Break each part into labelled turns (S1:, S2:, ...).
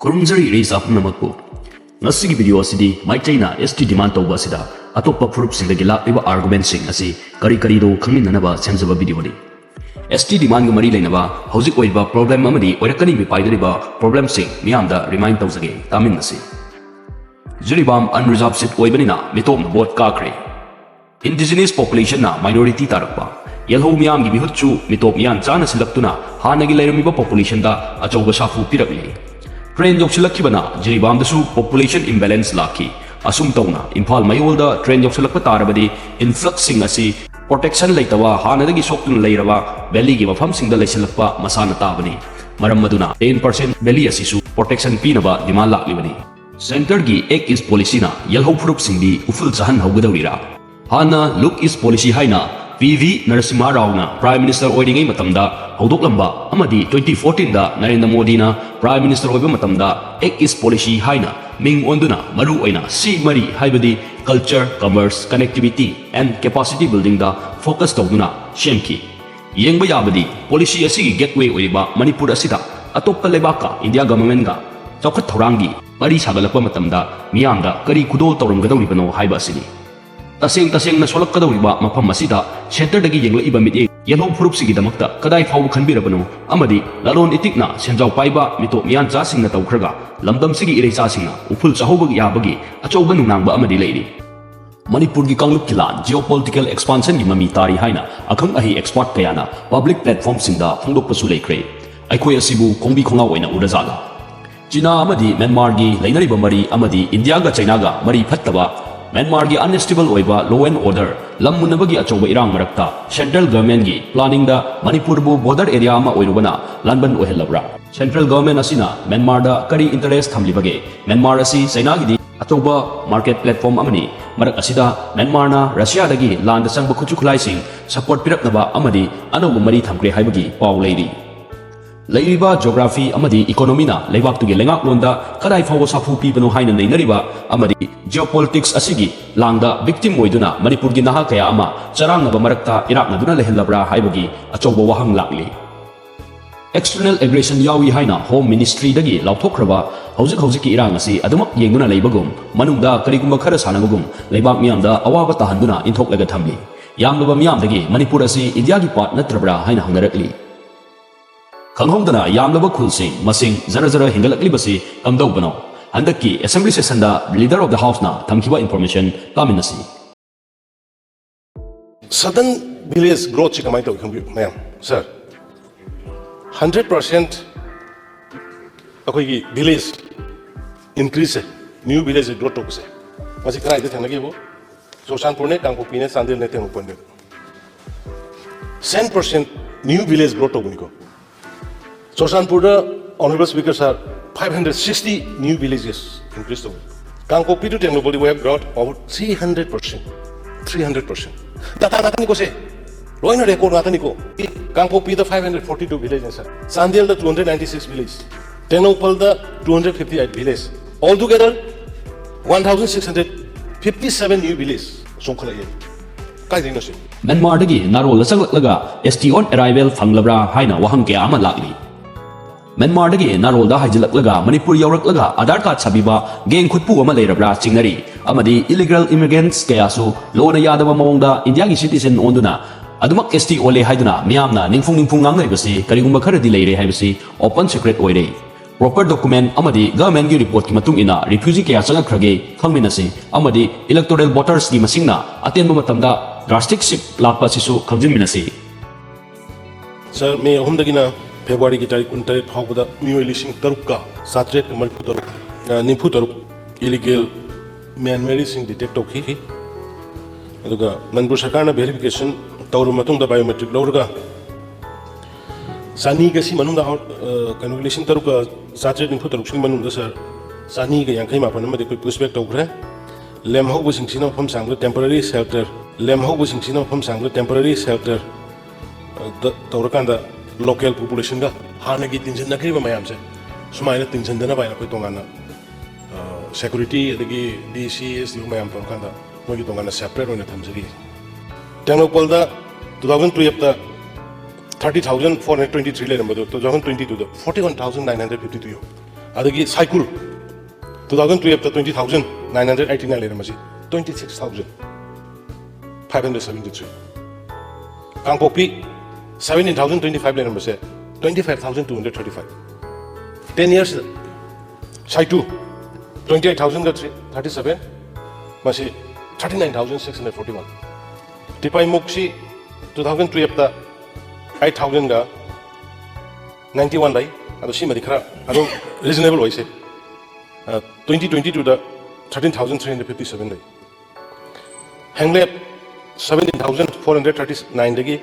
S1: Kurumzari Reza Punamakpo. Nasigi video asidi Meitei na ST demand tawba asida atoppa furup singdagi lakiba argument sing asi kari do khangminanaba semjaba video ni. ST demand ga mari lainaba hojik oiba problem amadi oirakani mi paidariba problem sing miyamda remind tawjage tamin nasi. Jiribam unreserved seat oibanina mitom vote kakre. Indigenous population na minority tarakpa. Yelho miyam gi bihutchu mitop miyan chana silaktuna hanagi lairamiba population da achauba safu pirakli. Train yoksilakibana Jiribam dasu population imbalance laki. Asum tauna Imphal Mayolda train yoksilakpa tarabadi influx sing asi protection laitawa hanadagi soktuna lairaba valley gi mafam singda laisilakpa masana tabani. Maram maduna 10% valley asisu protection pinaba demand laklibani. Center gi Ek is policy na yelho furup singdi uful chahan haugadawira. Hana look is policy haina PV Narasimha Rao na Prime Minister oiringai matamda haudoklamba amadi 2014 da Narendra Modi na Prime Minister oiba matamda Ek is policy haina ming onduna maru oina si mari haibadi culture, commerce, connectivity and capacity building da focus tawduna shemki. Yengba yabadi policy asigi gateway oiba Manipur asida atoppa lebaka India government ga chawkhat thorangi mari sagalakpa matamda miyamda kari kudol tawramgadawribano haiba asini. Taseng na solakadawriba mafam asida center dagi yengla iba mit yelho furup sigi damakta kadai fawbu khanbirabano amadi lalon itikna senjau paiba mito miyan cha singna tawkhraga lamdam sigi irei cha singna uful chahobagi yabagi achauba nunangba amadi leiri. Manipur gi kanglup kilan geopolitical expansion gi mami tari haina akhang ahi expert kayana public platform singda phongdokpasu leikre. Aikhoi asibu khongbi khonga oina urajala. China amadi Myanmar gi lainariba mari amadi India ga China ga mari phattaba Myanmar gi unstable oiba law and order lammunabagi achauba irang marakta central government gi planning da Manipur bu border area ama oirubana lanban ohelabra. Central government asina Myanmar da kari interest thamlibage Myanmar asi China gi di achauba market platform amani marak asida Myanmar na Russia dagi land sangba khuchu khulai sing support piraknaba amadi anauba mari thamkre haibagi paw leiri. Lairiba geography amadi economy na leibak tugi lengak londa kadai fawo safu pibano haina neinariba amadi geopolitics asigi langda victim oiduna Manipur gi naha kaya ama charang ba marakta Iraq na duna lehelabra haibagi achauba wahang lakli. External aggression yawi haina home ministry dagi lauthokraba hojik ki irang asi adumak yenguna leibagum manungda karigumba khara sanagum leibak miyamda awaba tahanduna inthoklaga thamli. Yamlaba miyam dagi Manipur asi India gi part natrabra haina hangarakli. Kanghongdana yamlaba khulsing masing zara hingalakli kamdawbano handaki assembly session da leader of the house na thamkiba information taminasi.
S2: Sudden village growth chi kamai to ma'am sir 100% akoi gi village increase new village growth to se masi krai de thanagi bo Soshanpur ne Kangpopi ne Sandil ne teng upande 10% new village growth to buniko Soshanpur the honorable speaker sir 560 new villages increased. Kangpopi to Tenglobodi we have brought about 300%. 300%. Data nataniko se. Loina record nataniko. Kangpopi the 542 villages sir. Sandil the 296 villages. Tenglopal the 258 villages. Altogether 1,657 new villages. Sonkhala ye. Kai dino se.
S1: Myanmar dagi narol laga ST on arrival fanglabra haina wahang kaya ama lakli. Myanmar dagi narolda haijilaklaga Manipur yauraklaga Aadhaar card sabiba geng khutpu ama leirabra chingnari amadi illegal immigrants kayasu lona yadaba mawongda India gi citizen onduna adumak ST ole haiduna miyamna ningfung ngangaibasi karigumba kharadi leire haibasi open secret oire. Proper document amadi government gi report ki matung ina refugee kaya changakrage khangminasi amadi electoral voters gi masingna atenba matamda drastic shift lakpa sisu khangjinminasi.
S2: Sir me homdagina February ki tarikh 29 hawbada mioi lising taruk ka satret marpu taruk nimpu taruk illegal Myanmar sing detect tokhi aduga Manipur sarkar na verification tawru matung da biometric lawraga sani ga si manung da calculation taruk ka satret nimpu taruk sing manung da sir sani ga yankai mapan ma de koi pushback tawkre lem hawbu sing sina pham sangla temporary shelter lem hawbu sing sina pham sangla temporary shelter tawrakanda local population ga hanagi tinjan nakriba mayam se sumaina tinjan dana baina koi tongana security adagi DCS yu mayam tongkanda mogi tongana separate ona thamjagi Tenglopal da 2012 da 30,423 le number 2022 da 41,952 adagi cycle 2012 ta 20,989 leramasi 26,573 Kangpopi 17,025 leramase 25,235 10 years Saitu 28,037 masi 39,641 Tipai Mukshi 2012 ta 8,000 ga 91 lai ado si mari khara ado reasonable hoise 2022 da 13,357 lai Hanglep 17,439 dagi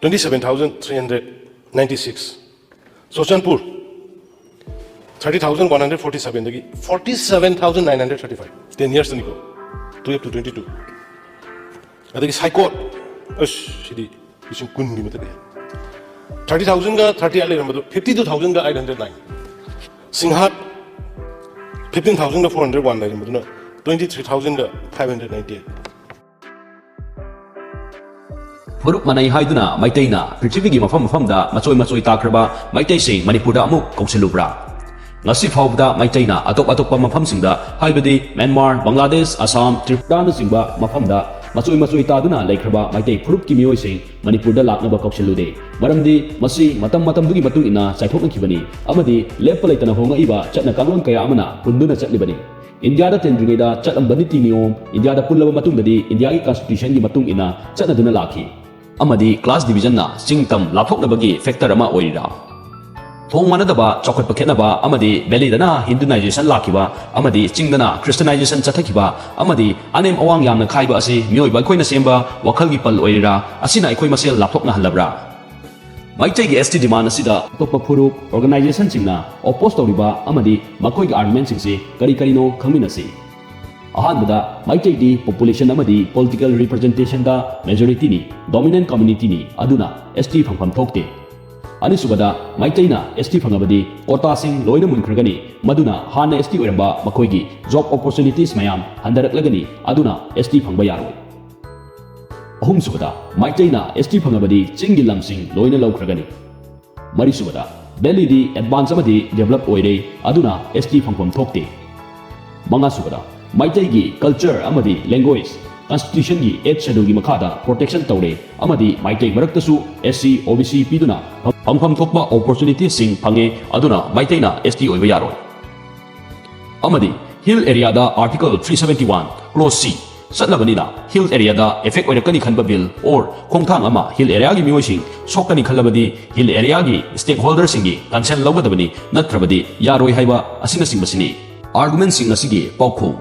S2: 27,396 Soshanpur 30,147 dagi 47,935 10 years niko 12 to 22 adagi Saikot shidi ising kun ni mata 30,000 ga 30 ale ramadu 52,000 ga 809 Singhat 15,000 ga 401 lai ramadu 23,000 ga 598
S1: Puruk manai haiduna Meitei na Prithivigi mafam da macoi takraba Meitei sing Manipurda amuk kausilubra ngasi phawda Meitei na atop mafam singda haibadi Myanmar Bangladesh Assam Tripura na singba mafam da macoi taduna laikhraba Meitei puruk ki mioi sing Manipurda laknaba kausilude maramdi masi matam dugi matung ina saithoknakibani amadi lepa laitana honga iba chatna kanglon kaya amana punduna chatlibani India da tendringida chatambani tiniyom India da pullaba matungdadi India gi constitution gi matung ina chatnaduna lakhi amadi class division na singtam lathoknabagi factor ama oirira thong manadaba chokot pakhenaba amadi belly dana Hinduization lakiba amadi chingdana Christianization chathakiba amadi anem awang yamna khaiba ase mioi ba khoina semba wakhal gi pal oirira asina ikoi masel lathokna halabra Meitei gi ST demand asida topa phuruk organization singna oppose tawriba amadi makoi gi argument singse karino khangminasi Ahanbada Meitei di population amadi political representation da majority ni dominant community ni aduna ST phangpham thokte Anisubada Meitei na ST phangabadi kota sing loina munkragani maduna hana ST oiramba makoigi job opportunities mayam handaraklagani aduna ST phangba yaroi Ahumsubada Meitei na ST phangabadi chingi lamsing loina lawkragani Marisubada Delhi di advance amadi develop oire aduna ST phangpham thokte Mangasubada Meitei gi culture amadi language constitution gi 8th schedule gi makhada protection tawre amadi Meitei maraktasu SC OBC piduna phangpham thokpa opportunities sing phange aduna Meitei na ST oiba yaroi amadi hill area da article 371 clause C satlabanina hill area da effect oirakani khanba bill or khongthang ama hill area gi mioi sokani khalabadi hill area gi stakeholders singi consent lawgadabani natrabadi yaroi haiba asina singbasini argument sing asigi paukhong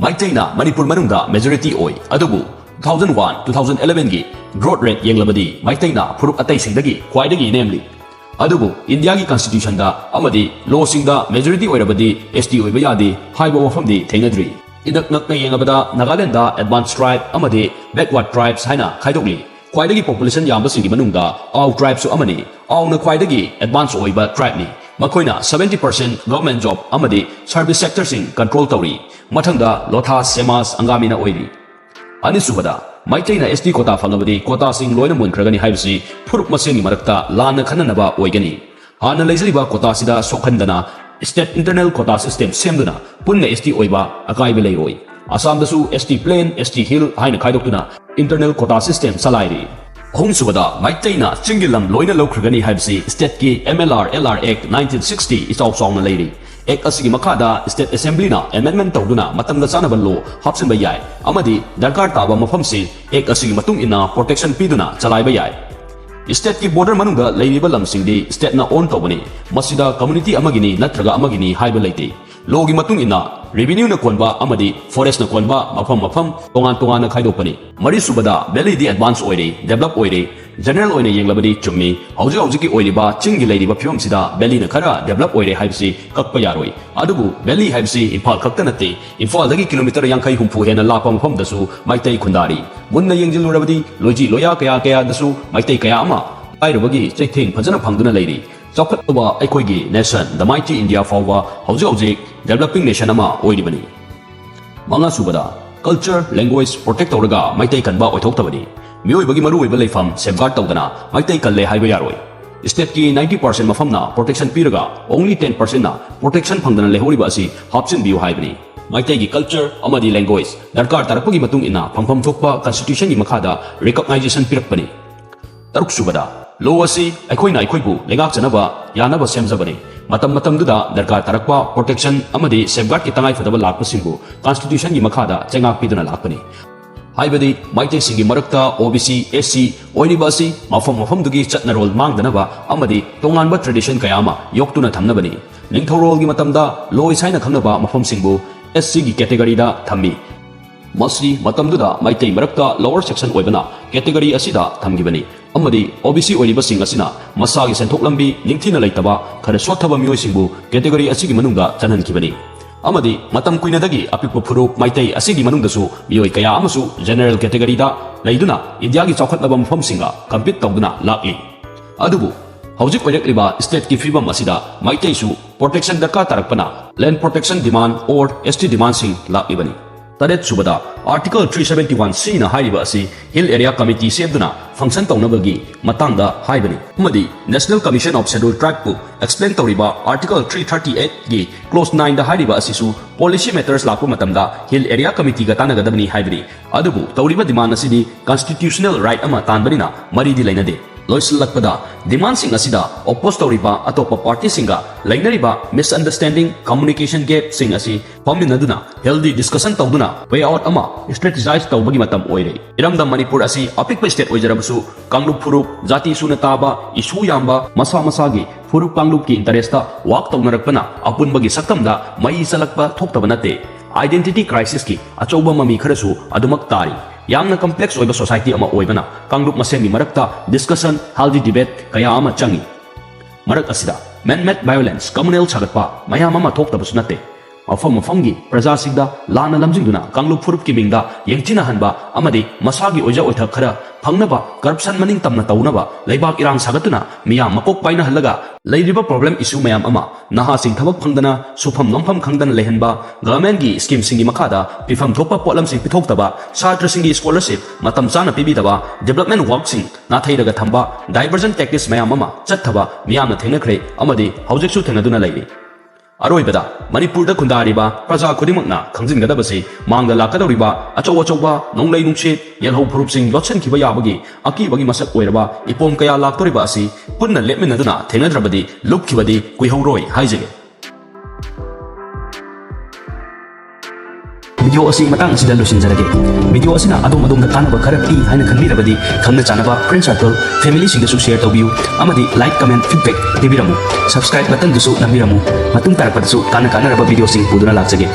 S1: Meitei na Manipur manungda majority oi adubu 2001-2011 gi growth rate yenglabadi Meitei na phuruk atai singdagi khwaidagi namely adubu India gi constitution da amadi law singda majority oirabadi ST oiba yadi haiba wafamdi thengadri idak nakna yengabada Nagaland da advanced tribe amadi backward tribes haina khaidokli khwaidagi population yamba singi manungda Aw tribe su amani Aw na khwaidagi advanced oiba tribe ni makoina 70% government job amadi service sector sing control tawri mathangda lotha semas angamina oiri anisubada Meitei na ST quota phangabadi quota sing loina munkragani haibsi phuruk maseni marakta lana khananaba oigani hana leizriba quota sida sokhandana state internal quota system semduna punna ST oiba akai beleiroi Assam dasu ST plain ST hill haina khaidokuna internal quota system salairi Ahumsubada Meitei na chingilam loina lawkragani haibsi state ki MLR LR Act 1960 isaw sawna leiri Act asigi makada state assembly na amendment tawduna matamda sanaba law hapsinba yai amadi darkar taba mafamsi Act asigi matung ina protection piduna chalaiba yai state ki border manungda leiriba lamsingdi state na own tawbani masida community amagini natraga amagini haiba leite law gi matung ina revenue na konba amadi forest na konba mafam tongan na khaidopani mari subada belly di advance oire develop oire general oine yenglabadi chummi hauji oiriba chingi leiriba phiyom sida belly na khara develop oire haibsi kakpa yaroi adubu belly haibsi imphal khakta nate imphal dagi kilometer 50 humpu hena lapa mafam dasu Meitei khundari munna yengjilurabadi loji loya kaya dasu Meitei kaya ama airubagi chaitheng phajana phangduna leiri chawkhatba aikoigi nation the mighty India fawwa hauji developing nation ama oiribani manga subada culture language protect tawraga Meitei kanba oithoktabani mioi bagi maru oiba leifam safeguard tawdana Meitei kalle haiba yaroi state ki 90% mafamna protection piraga only 10% na protection phangdana lehoriba asi hapchin biu haibani Meitei gi culture amadi language darkar tarakpagi matung ina phangpham thokpa constitution gi makhada recognition pirakpani taruk subada law asi aikoina aikoibu legak janaba yanaba semjabani matam duda darkar tarakpa protection amadi safeguard ki tangai fadaba lakpasingbu constitution gi makhada chengak piduna lakpani haibadi Meitei singi marakta OBC SC oinibasi mafam dugi chatna role mangdanaba amadi tonganba tradition kayama yoktuna thamnabani ningthorol gi matamda loi saina khangnaba mafam singbu SC gi category da thammi masi matamduda Meitei marakta lower section oibana category asida thamgibani amadi OBC oiniba sing asina masagi senthok lambi ningthina leitaba khara sothaba mioi singbu category asigi manungda chanhankibani amadi matam kuinadagi apikpa phuru Meitei asigi manungdasu mioi kaya amasu general category da leiduna India gi chawkhatnaba mafam singa compete tawduna lakli adubu hojik oirekliba state ki fibam asida Meitei su protection darkar tarakpana land protection demand or ST demand sing laklibani taret subada article 371C na hairiba asi hill area committee sebduna function tawnabagi matangda haibani amadi national commission of scheduled tribe pu explain tawriba article 338 gi clause 9 da hairiba asi su policy matters lakpu matamda hill area committee ga tanagadabani haibani adubu tawriba demand asidi constitutional right ama tanbanina mari di lainade loisilakpada demand sing asida oppose tawriba atopa party singa lainariba misunderstanding communication gap sing asi paminaduna healthy discussion tawduna way out ama strategize tawbagi matam oire iramda manipur asi apikpa state oijarabasu kanglup furup jati suna taba issue yamba masagi furup kanglup ki interest ta walk tawnarakpana apunbagi sakamda mai salakpa thoktabanate identity crisis ki achauba mami kharasu adumak tari yamna complex oiba society ama oibana kangrup masemi marakta discussion healthy debate kaya ama changi marak asida man-made violence communal chagatpa mayam ama thoktabasu nate mafamgi praja sigda lana lamjingduna kanglup furup ki mingda yengchina hanba amadi masagi oija oitha khara phangnaba corruption maning tamna taunaba leibak irang sagatuna miyam makok paina halaga leiriba problem issue mayam ama naha sing thabak phangdana sufam nompham khangdana lehenba government gi scheme singi makhada pifam thokpa potlam sing pithoktaba chatra singi scholarship matam chana pibidaba development work sing na thairaga thamba diversion tactics mayam ama chathaba miyamna thengnakhre amadi hojeksu thengaduna leibi aroibada manipurda khundariba praja khudimakna khangjingadabase mangda lakadoriba achauba nonglei nungche yelhau phurup sing lotchen kiba yabagi akibagi masak oiraba ipom kaya laktoriba asi punna lepminaduna thengnadrabadi lupkibadi kuihauroi haijege video asi matang asida losinjarage video asina adom da tanaba kharapti haina khanmirabadi khamna chanaba friend circle family sing su share tawbiu amadi like comment feedback tebiramu subscribe button dusu namiramu matung tarakpadasu kana raba video sing puduna lakjage